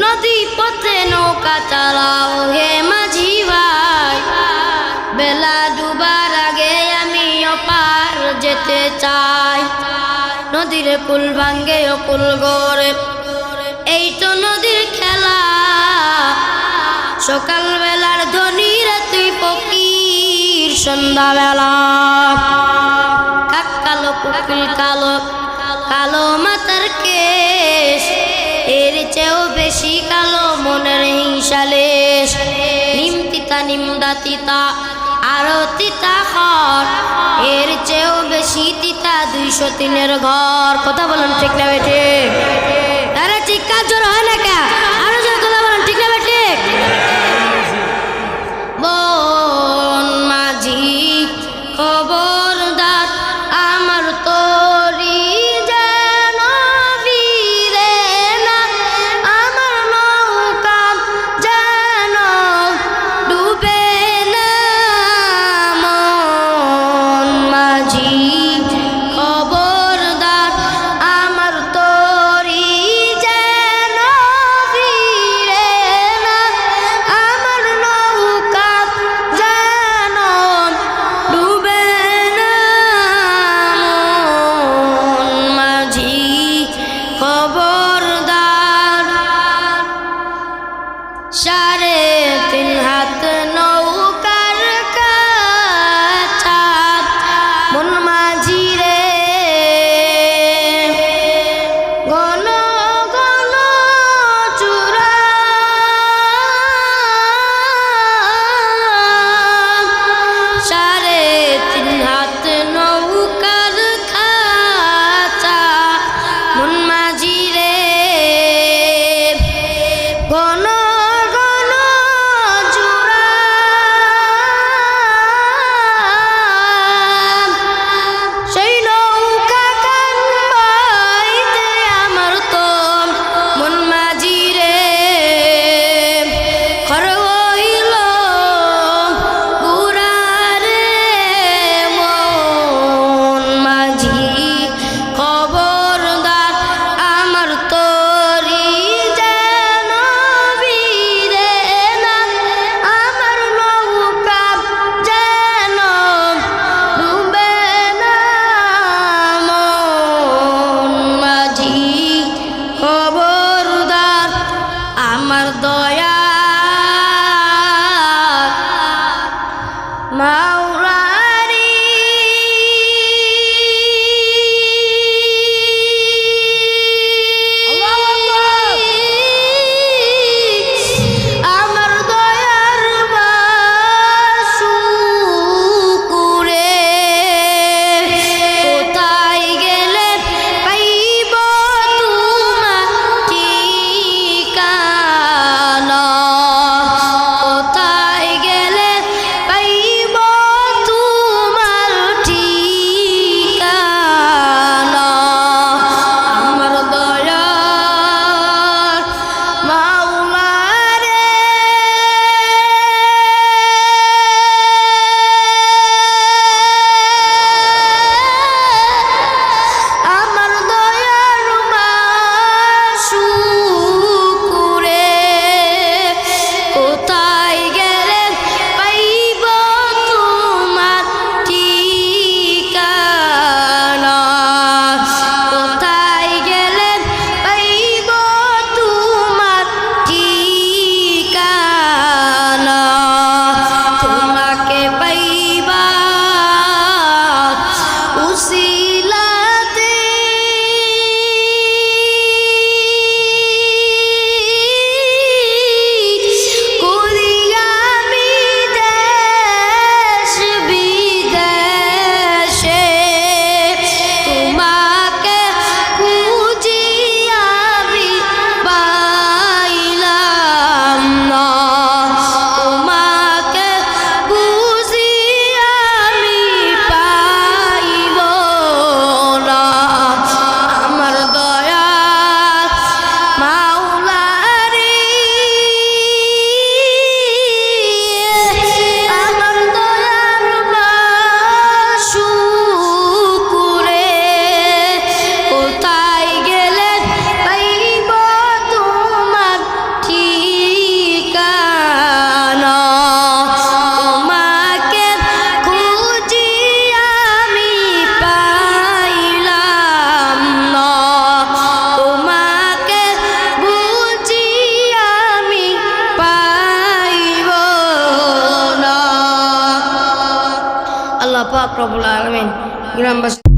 নদী পথে নৌকা চালাও হে মাঝি ভাই, বেলা ডুবার আগে আমি অপার যেতে চাই। নদীর কুল ভাঙ্গে ও কুল গড়ে, এই তো নদীর খেলা। সকাল বেলার ধনীর তুই ফকির, সন্ধ্যাবেলা কাক কালো কুকিল কালো, কালো মাথার কেশ, এর চেয়েও বেশি কালো মনের হিংসালেশ। নিম তিতা নিমদা তিতা আরো তিতা খর, এর চেয়েও বেশি তিতা 203-এর ঘর। কথা বলেন ঠিক না বেঠে? আরে ঠিক কাজ জোর হয় না কে? আরো জোর কথা বলেন ঠিক না বেঠে? বন মাঝি খবরদার, আমার তরি যেন ভিড়ে না, আমার নৌকা যেন ডুবে না। মন মাঝি খবরদার, আমার তরি যেন ভিড়ে না, আমার নৌকা যেন ডুবে না। মন মাঝি খবরদার। 3.5 হাত নৌকার কাছা, মন মাঝি রে ঘন ঘন চূড়া। 3.5 হাত নৌকার খাঁচা, মন মাঝি রে ঘন ঘন চূড়া। সেই নৌকা কানবাইতে আমার তো মন মাঝি রে খর হইল গুড়া রে। মন মাঝি খবরদার, আমার তরি যেন ভিড়ে আল্লাহ পাক রব্বুল আলামিন গ্রামবাসী